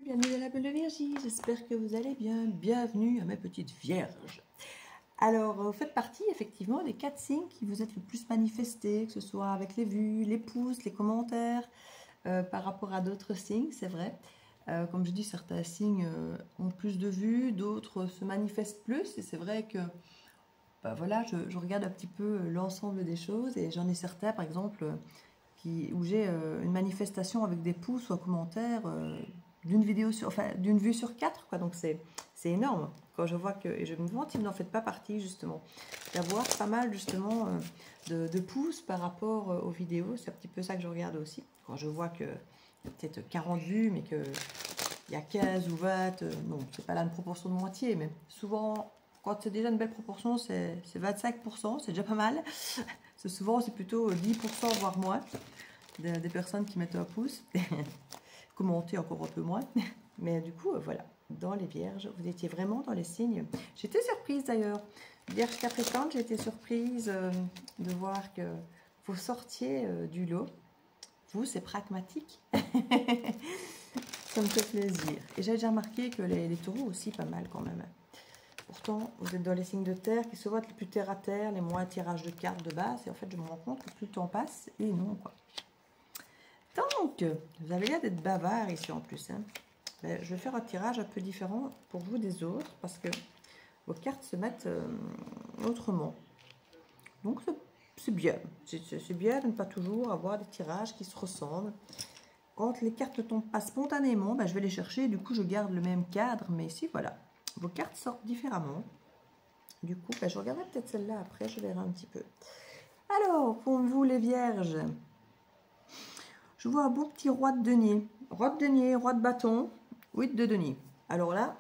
Bienvenue dans la bulle de Virgie, j'espère que vous allez bien. Bienvenue à ma petite Vierge. Alors, vous faites partie effectivement des 4 signes qui vous êtes le plus manifestés, que ce soit avec les vues, les pouces, les commentaires, par rapport à d'autres signes, c'est vrai. Comme je dis, certains signes ont plus de vues, d'autres se manifestent plus, et c'est vrai que bah voilà, je regarde un petit peu l'ensemble des choses, et j'en ai certains, par exemple, où j'ai une manifestation avec des pouces ou un commentaire d'une vidéo sur, enfin, d'une vue sur 4, quoi. Donc c'est énorme quand je vois que, et je me demande si vous n'en faites pas partie justement, d'avoir pas mal justement de pouces par rapport aux vidéos. C'est un petit peu ça que je regarde aussi. Quand je vois que y a peut-être 40 vues, mais que il y a 15 ou 20, non, c'est pas là une proportion de moitié, mais souvent, quand c'est déjà une belle proportion, c'est 25%, c'est déjà pas mal. Souvent, c'est plutôt 10%, voire moins, des personnes qui mettent un pouce. Commenter encore un peu moins. Mais du coup, voilà, dans les Vierges, vous étiez vraiment dans les signes. J'étais surprise d'ailleurs. Vierge Capricorne, j'ai été surprise de voir que vous sortiez du lot. Vous, c'est pragmatique. Ça me fait plaisir. Et j'ai déjà remarqué que les taureaux aussi, pas mal quand même. Pourtant, vous êtes dans les signes de terre qui se voient les plus terre à terre, les moins tirages de cartes de base. Et en fait, je me rends compte que plus le temps passe, et non, quoi. Donc, vous avez l'air d'être bavard ici en plus. Hein. Ben, je vais faire un tirage un peu différent pour vous des autres, parce que vos cartes se mettent autrement. Donc, c'est bien. C'est bien de ne pas toujours avoir des tirages qui se ressemblent. Quand les cartes ne tombent pas spontanément, ben, je vais les chercher. Du coup, je garde le même cadre. Mais ici, voilà. Vos cartes sortent différemment. Du coup, ben, je regarderai peut-être celle-là après. Je verrai un petit peu. Alors, pour vous les Vierges, je vois un beau petit roi de denier. Roi de denier, roi de bâton, 8 de denier. Alors là,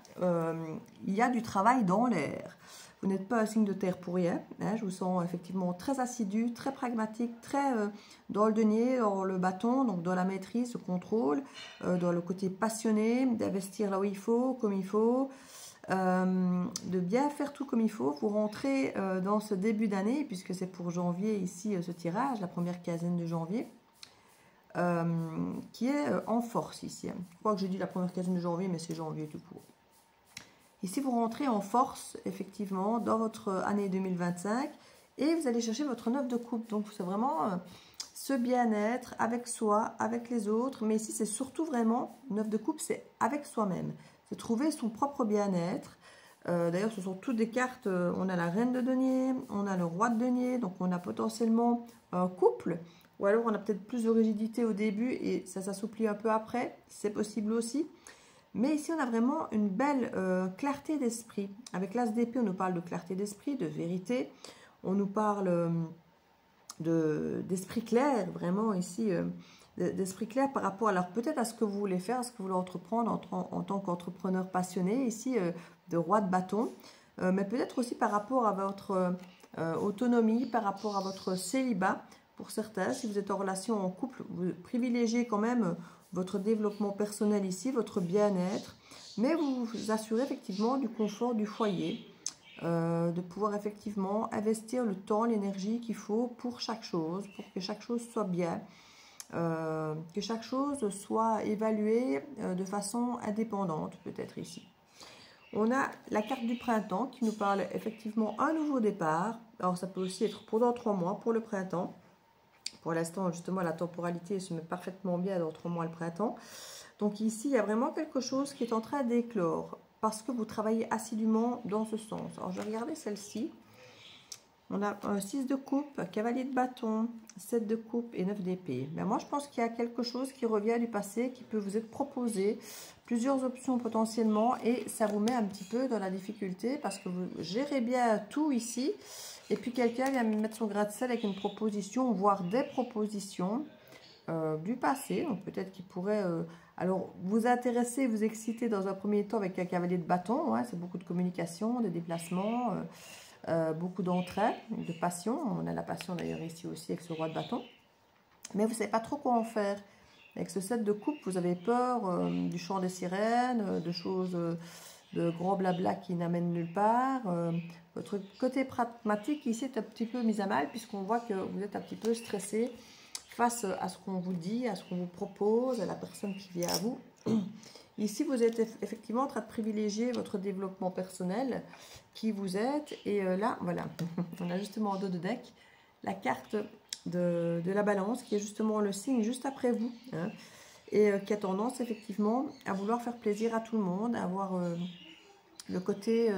il y a du travail dans l'air. Vous n'êtes pas un signe de terre pour rien. Hein, je vous sens effectivement très assidu, très pragmatique, très dans le denier, dans le bâton, donc dans la maîtrise, le contrôle, dans le côté passionné, d'investir là où il faut, comme il faut, de bien faire tout comme il faut. Vous rentrez dans ce début d'année, puisque c'est pour janvier ici ce tirage, la première quinzaine de janvier. Qui est en force ici. Je crois que j'ai dit la première quinzaine de janvier, mais c'est janvier tout court. Ici, vous rentrez en force, effectivement, dans votre année 2025 et vous allez chercher votre 9 de coupe. Donc, c'est vraiment ce bien-être avec soi, avec les autres. Mais ici, c'est surtout vraiment, 9 de coupe, c'est avec soi-même. C'est trouver son propre bien-être. D'ailleurs, ce sont toutes des cartes. On a la reine de denier, on a le roi de denier. Donc, on a potentiellement un couple. Ou alors, on a peut-être plus de rigidité au début et ça s'assouplit un peu après. C'est possible aussi. Mais ici, on a vraiment une belle clarté d'esprit. Avec l'as d'épée, on nous parle de clarté d'esprit, de vérité. On nous parle d'esprit clair, vraiment ici, d'esprit clair par rapport alors peut-être à ce que vous voulez faire, à ce que vous voulez entreprendre en tant qu'entrepreneur passionné, ici, de roi de bâton. Mais peut-être aussi par rapport à votre autonomie, par rapport à votre célibat. Pour certains, si vous êtes en relation en couple, vous privilégiez quand même votre développement personnel ici, votre bien-être, mais vous vous assurez effectivement du confort du foyer, de pouvoir effectivement investir le temps, l'énergie qu'il faut pour chaque chose, pour que chaque chose soit bien, que chaque chose soit évaluée de façon indépendante peut-être ici. On a la carte du printemps qui nous parle effectivement un nouveau départ. Alors ça peut aussi être pendant 3 mois pour le printemps. Pour l'instant, justement, la temporalité se met parfaitement bien dans 3 mois le printemps. Donc ici, il y a vraiment quelque chose qui est en train d'éclore parce que vous travaillez assidûment dans ce sens. Alors, je vais regarder celle-ci. On a un 6 de coupe, cavalier de bâton, 7 de coupe et 9 d'épée. Mais moi, je pense qu'il y a quelque chose qui revient du passé, qui peut vous être proposé, plusieurs options potentiellement, et ça vous met un petit peu dans la difficulté parce que vous gérez bien tout ici. Et puis quelqu'un vient mettre son grain de sel avec une proposition, voire des propositions du passé. Donc peut-être qu'il pourrait alors vous intéresser, vous exciter dans un premier temps avec un cavalier de bâton. Ouais, c'est beaucoup de communication, de déplacements, beaucoup d'entrain, de passion. On a la passion d'ailleurs ici aussi avec ce roi de bâton. Mais vous ne savez pas trop quoi en faire. Avec ce 7 de coupe, vous avez peur du chant des sirènes, de choses... de gros blabla qui n'amène nulle part. Votre côté pragmatique ici est un petit peu mis à mal puisqu'on voit que vous êtes un petit peu stressé face à ce qu'on vous dit, à ce qu'on vous propose, à la personne qui vient à vous. Ici, vous êtes effectivement en train de privilégier votre développement personnel, qui vous êtes. Et là, voilà, on a justement en dos de deck la carte de la balance, qui est justement le signe juste après vous, hein, et qui a tendance effectivement à vouloir faire plaisir à tout le monde, à avoir le côté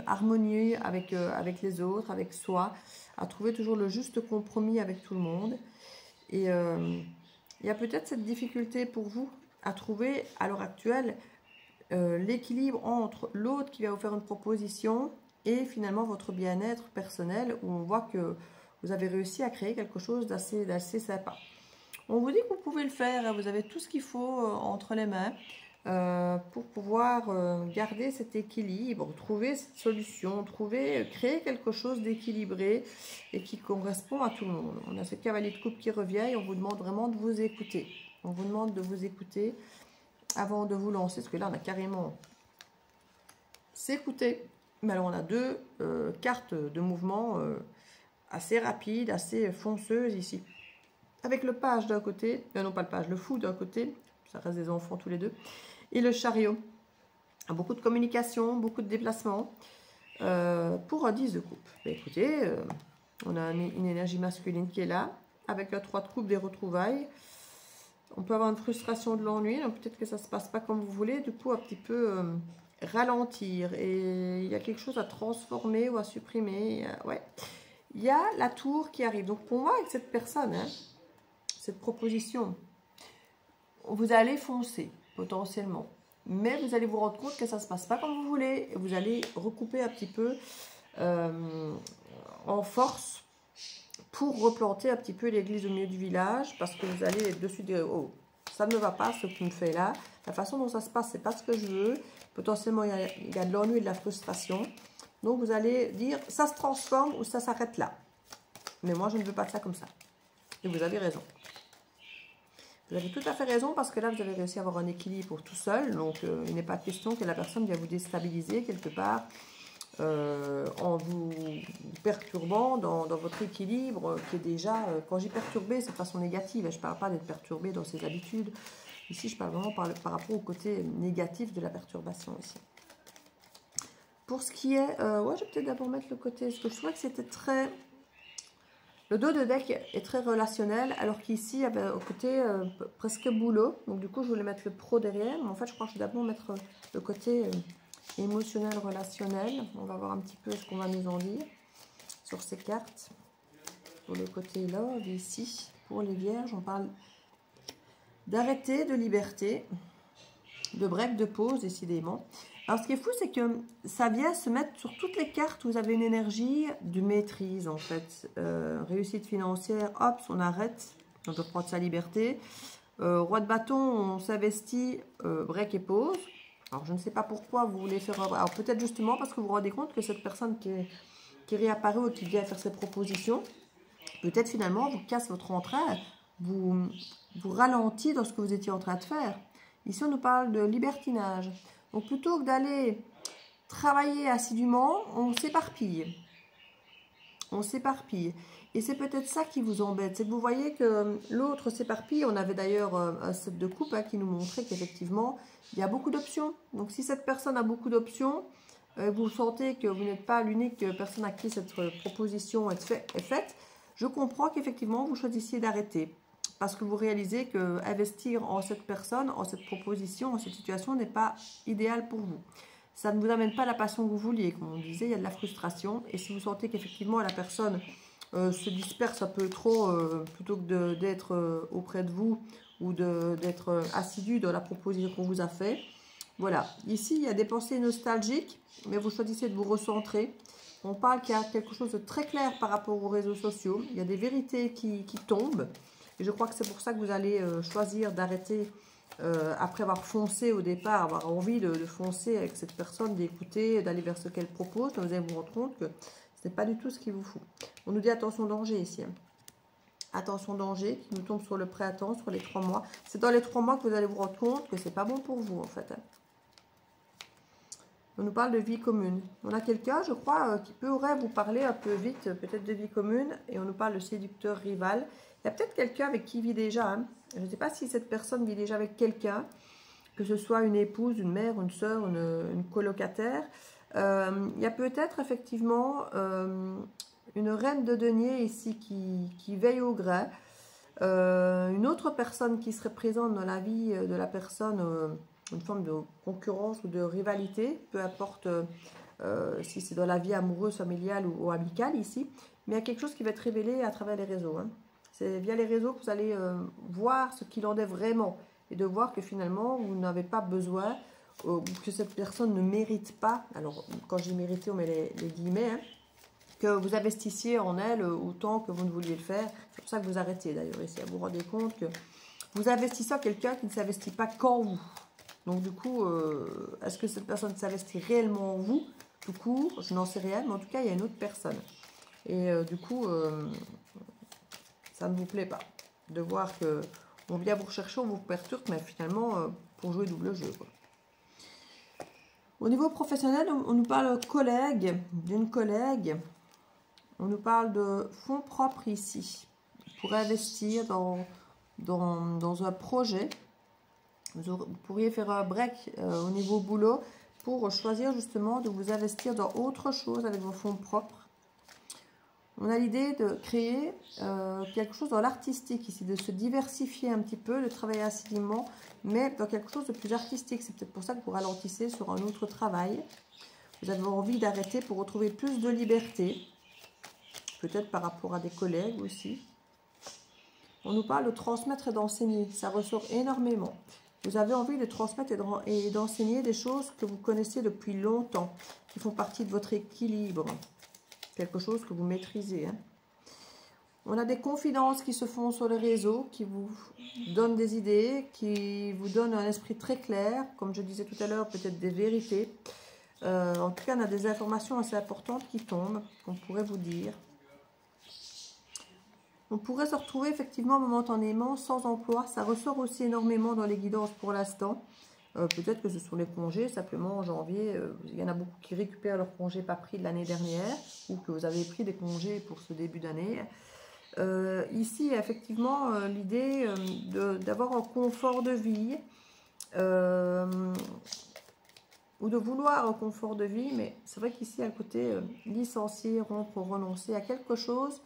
harmonieux avec les autres, avec soi, à trouver toujours le juste compromis avec tout le monde. Et il y a peut-être cette difficulté pour vous à trouver à l'heure actuelle l'équilibre entre l'autre qui va vous faire une proposition et finalement votre bien-être personnel, où on voit que vous avez réussi à créer quelque chose d'assez sympa. On vous dit que vous pouvez le faire, hein, vous avez tout ce qu'il faut entre les mains pour pouvoir garder cet équilibre, trouver cette solution, créer quelque chose d'équilibré et qui correspond à tout le monde. On a ce cavalier de coupe qui revient et on vous demande vraiment de vous écouter. On vous demande de vous écouter avant de vous lancer, parce que là on a carrément s'écouter. Mais alors on a deux cartes de mouvement assez rapides, assez fonceuses ici. Avec le page d'un côté, non pas le page, le fou d'un côté, ça reste des enfants tous les deux, et le chariot. Beaucoup de communication, beaucoup de déplacements pour un 10 de coupe. Ben, écoutez, on a une énergie masculine qui est là, avec un 3 de coupe, des retrouvailles. On peut avoir une frustration, de l'ennui, peut-être que ça ne se passe pas comme vous voulez, du coup un petit peu ralentir, et il y a quelque chose à transformer ou à supprimer, ouais. Il y a la tour qui arrive, donc pour moi avec cette personne, hein, cette proposition, vous allez foncer potentiellement, mais vous allez vous rendre compte que ça ne se passe pas comme vous voulez, et vous allez recouper un petit peu en force pour replanter un petit peu l'église au milieu du village, parce que vous allez être dessus dire, oh, ça ne me va pas ce que tu me fais là, la façon dont ça se passe, c'est pas ce que je veux, potentiellement il y a de l'ennui et de la frustration, donc vous allez dire, ça se transforme ou ça s'arrête là, mais moi je ne veux pas de ça comme ça, et vous avez raison. Vous avez tout à fait raison, parce que là, vous avez réussi à avoir un équilibre tout seul. Donc, il n'est pas question que la personne vienne vous déstabiliser quelque part en vous perturbant dans votre équilibre qui est déjà... quand j'ai perturbé, c'est de façon négative. Je ne parle pas d'être perturbé dans ses habitudes. Ici, je parle vraiment par rapport au côté négatif de la perturbation ici. Pour ce qui est... ouais, je vais peut-être d'abord mettre le côté... Parce que je trouvais que c'était très... Le dos de deck est très relationnel, alors qu'ici, il y avait au côté presque boulot. Donc du coup, je voulais mettre le pro derrière. Mais en fait, je crois que je vais d'abord mettre le côté émotionnel, relationnel. On va voir un petit peu ce qu'on va nous en dire sur ces cartes. Pour le côté love, ici, pour les vierges, on parle d'arrêter, de liberté, de break, de pause, décidément. Alors, ce qui est fou, c'est que ça vient se mettre sur toutes les cartes où vous avez une énergie de maîtrise, en fait. Réussite financière, hop, on arrête, on peut prendre sa liberté. Roi de bâton, on s'investit, break et pause. Alors, je ne sais pas pourquoi vous voulez faire... Alors, peut-être justement parce que vous vous rendez compte que cette personne qui réapparaît ou qui vient faire ses propositions, peut-être finalement, vous casse votre entrain, vous ralentit dans ce que vous étiez en train de faire. Ici, on nous parle de libertinage. Donc, plutôt que d'aller travailler assidûment, on s'éparpille. On s'éparpille. Et c'est peut-être ça qui vous embête. C'est que vous voyez que l'autre s'éparpille. On avait d'ailleurs un set de coupe qui nous montrait qu'effectivement, il y a beaucoup d'options. Donc, si cette personne a beaucoup d'options, vous sentez que vous n'êtes pas l'unique personne à qui cette proposition est faite, je comprends qu'effectivement, vous choisissiez d'arrêter. Parce que vous réalisez que investir en cette personne, en cette proposition, en cette situation n'est pas idéal pour vous. Ça ne vous amène pas la passion que vous vouliez. Comme on disait, il y a de la frustration. Et si vous sentez qu'effectivement la personne se disperse un peu trop, plutôt que d'être auprès de vous ou d'être assidu dans la proposition qu'on vous a faite, voilà. Ici, il y a des pensées nostalgiques, mais vous choisissez de vous recentrer. On parle qu'il y a quelque chose de très clair par rapport aux réseaux sociaux. Il y a des vérités qui tombent. Et je crois que c'est pour ça que vous allez choisir d'arrêter après avoir foncé au départ, avoir envie de foncer avec cette personne, d'écouter, d'aller vers ce qu'elle propose. Vous allez vous rendre compte que ce n'est pas du tout ce qu'il vous faut. On nous dit attention danger ici. Hein. Attention danger qui nous tombe sur le prêt-à-temps, sur les 3 mois. C'est dans les 3 mois que vous allez vous rendre compte que ce n'est pas bon pour vous en fait. Hein. On nous parle de vie commune. On a quelqu'un, je crois, qui pourrait vous parler un peu vite, peut-être de vie commune. Et on nous parle de séducteur rival. Il y a peut-être quelqu'un avec qui il vit déjà. Hein. Je ne sais pas si cette personne vit déjà avec quelqu'un. que ce soit une épouse, une mère, une sœur, une colocataire. Il y a peut-être effectivement une reine de denier ici qui veille au grain. Une autre personne qui serait présente dans la vie de la personne, une forme de concurrence ou de rivalité, peu importe si c'est dans la vie amoureuse, familiale ou amicale ici, mais il y a quelque chose qui va être révélé à travers les réseaux. Hein. C'est via les réseaux que vous allez voir ce qu'il en est vraiment et de voir que finalement vous n'avez pas besoin ou que cette personne ne mérite pas, alors quand j'ai mérité on met les guillemets, hein, que vous investissiez en elle autant que vous ne vouliez le faire. C'est pour ça que vous arrêtez d'ailleurs ici, vous vous rendez compte que vous investissez en quelqu'un qui ne s'investit pas qu'en vous. Donc du coup, est-ce que cette personne s'investit réellement en vous, tout court? Je n'en sais rien, mais en tout cas, il y a une autre personne. Et du coup, ça ne vous plaît pas de voir que on vient vous rechercher, on vous perturbe, mais finalement, pour jouer double jeu, quoi. Au niveau professionnel, on nous parle d'une collègue. On nous parle de fonds propres ici, pour investir dans un projet. Vous pourriez faire un break au niveau boulot pour choisir justement de vous investir dans autre chose avec vos fonds propres. On a l'idée de créer quelque chose dans l'artistique ici, de se diversifier un petit peu, de travailler assidûment, mais dans quelque chose de plus artistique. C'est peut-être pour ça que vous ralentissez sur un autre travail. Vous avez envie d'arrêter pour retrouver plus de liberté, peut-être par rapport à des collègues aussi. On nous parle de transmettre et d'enseigner, ça ressort énormément. Vous avez envie de transmettre et d'enseigner des choses que vous connaissez depuis longtemps, qui font partie de votre équilibre. Quelque chose que vous maîtrisez. Hein. On a des confidences qui se font sur le réseau, qui vous donnent des idées, qui vous donnent un esprit très clair. Comme je disais tout à l'heure, peut-être des vérités. En tout cas, on a des informations assez importantes qui tombent, qu'on pourrait vous dire. On pourrait se retrouver effectivement momentanément sans emploi. Ça ressort aussi énormément dans les guidances pour l'instant. Peut-être que ce sont les congés, simplement en janvier, il y en a beaucoup qui récupèrent leurs congés pas pris de l'année dernière ou que vous avez pris des congés pour ce début d'année. Ici, effectivement, l'idée d'avoir un confort de vie ou de vouloir un confort de vie, mais c'est vrai qu'ici, à le côté licencier, rompre, renoncer à quelque chose.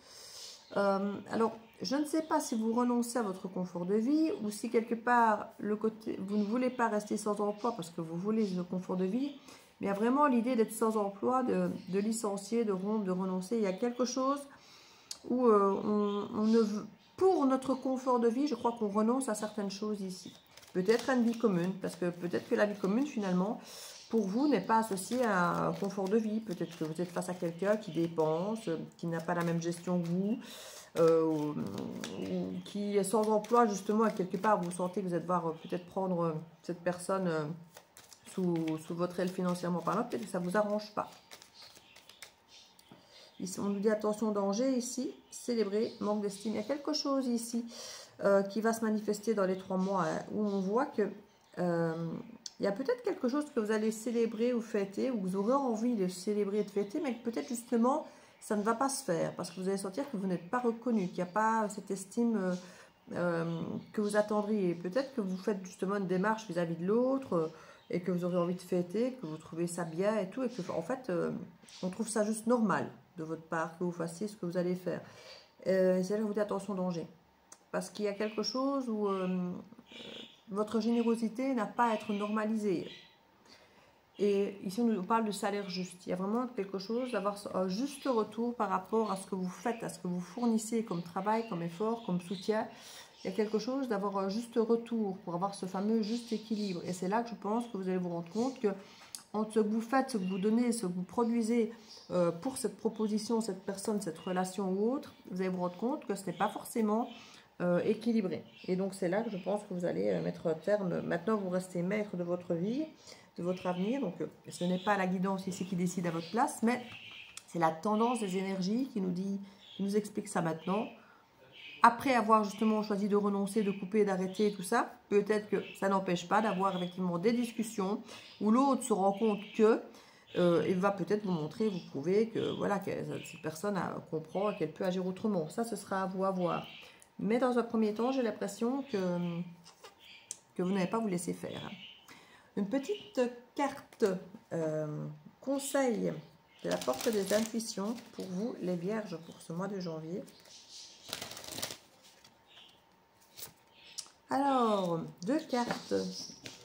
Alors, je ne sais pas si vous renoncez à votre confort de vie ou si quelque part, vous ne voulez pas rester sans emploi parce que vous voulez le confort de vie, mais il y a vraiment l'idée d'être sans emploi, de licencier, de rompre, de renoncer. Il y a quelque chose où on ne veut, pour notre confort de vie, je crois qu'on renonce à certaines choses ici. Peut-être à une vie commune, parce que peut-être que la vie commune, finalement, pour vous, n'est pas associée à un confort de vie. Peut-être que vous êtes face à quelqu'un qui dépense, qui n'a pas la même gestion que vous, ou qui est sans emploi, justement, à quelque part, vous sentez que vous allez devoir peut-être prendre cette personne sous votre aile financièrement parlant, peut-être que ça ne vous arrange pas. Ici, on nous dit attention, danger, ici, célébrer, manque d'estime. Il y a quelque chose ici qui va se manifester dans les 3 mois, hein, où on voit que il y a peut-être quelque chose que vous allez célébrer ou fêter, ou vous aurez envie de célébrer et de fêter, mais peut-être justement, ça ne va pas se faire, parce que vous allez sentir que vous n'êtes pas reconnu, qu'il n'y a pas cette estime que vous attendriez. Peut-être que vous faites justement une démarche vis-à-vis de l'autre, et que vous aurez envie de fêter, que vous trouvez ça bien et tout, et que en fait, on trouve ça juste normal de votre part, que vous fassiez ce que vous allez faire. C'est là que je vous dis attention, danger. Parce qu'il y a quelque chose où votre générosité n'a pas à être normalisée. Et ici, on nous parle de salaire juste. Il y a vraiment quelque chose d'avoir un juste retour par rapport à ce que vous faites, à ce que vous fournissez comme travail, comme effort, comme soutien. Il y a quelque chose d'avoir un juste retour pour avoir ce fameux juste équilibre. Et c'est là que je pense que vous allez vous rendre compte que entre ce que vous faites, ce que vous donnez, ce que vous produisez pour cette proposition, cette personne, cette relation ou autre, vous allez vous rendre compte que ce n'est pas forcément équilibré. Et donc c'est là que je pense que vous allez mettre un terme. Maintenant, vous restez maître de votre vie, de votre avenir. Donc ce n'est pas la guidance ici qui décide à votre place, mais c'est la tendance des énergies qui nous explique ça maintenant. Après avoir justement choisi de renoncer, de couper, d'arrêter, tout ça, peut-être que ça n'empêche pas d'avoir effectivement des discussions où l'autre se rend compte que il va peut-être vous montrer, vous prouver que voilà, que cette personne comprend qu'elle peut agir autrement. Ça, ce sera à vous à voir. Mais dans un premier temps, j'ai l'impression que vous n'allez pas vous laisser faire. Une petite carte conseil de la porte des intuitions pour vous, les vierges, pour ce mois de janvier. Alors, 2 cartes.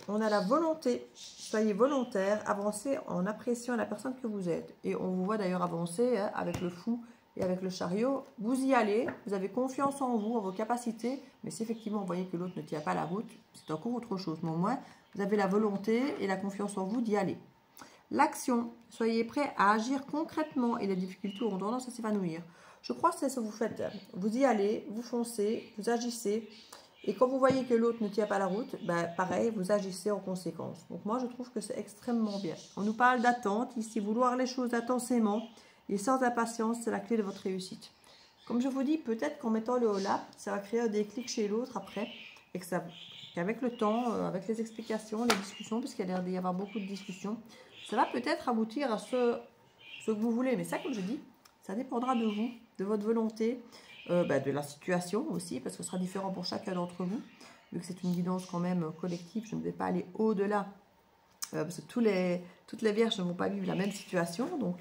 On a la volonté. Soyez volontaire, avancez en appréciant la personne que vous êtes. Et on vous voit d'ailleurs avancer hein, avec le fou et avec le chariot. Vous y allez, vous avez confiance en vous, en vos capacités. Mais si effectivement vous voyez que l'autre ne tient pas la route, c'est encore autre chose. Mais au moins, vous avez la volonté et la confiance en vous d'y aller. L'action, soyez prêt à agir concrètement et les difficultés auront tendance à s'évanouir. Je crois que c'est ce que vous faites. Vous y allez, vous foncez, vous agissez. Et quand vous voyez que l'autre ne tient pas la route, ben pareil, vous agissez en conséquence. Donc moi, je trouve que c'est extrêmement bien. On nous parle d'attente ici, vouloir les choses intensément et sans impatience, c'est la clé de votre réussite. Comme je vous dis, peut-être qu'en mettant le holà, ça va créer un déclic chez l'autre après, et qu'avec le temps, avec les explications, les discussions, puisqu'il y a l'air d'y avoir beaucoup de discussions, ça va peut-être aboutir à ce que vous voulez. Mais ça, comme je dis, ça dépendra de vous, de votre volonté, de la situation aussi, parce que ce sera différent pour chacun d'entre vous. Vu que c'est une guidance quand même collective, je ne vais pas aller au-delà, parce que toutes les vierges ne vont pas vivre la même situation. Donc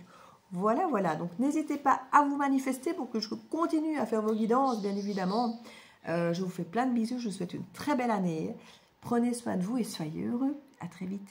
voilà, voilà. Donc n'hésitez pas à vous manifester pour que je continue à faire vos guidances, bien évidemment. Je vous fais plein de bisous, je vous souhaite une très belle année. Prenez soin de vous et soyez heureux. À très vite.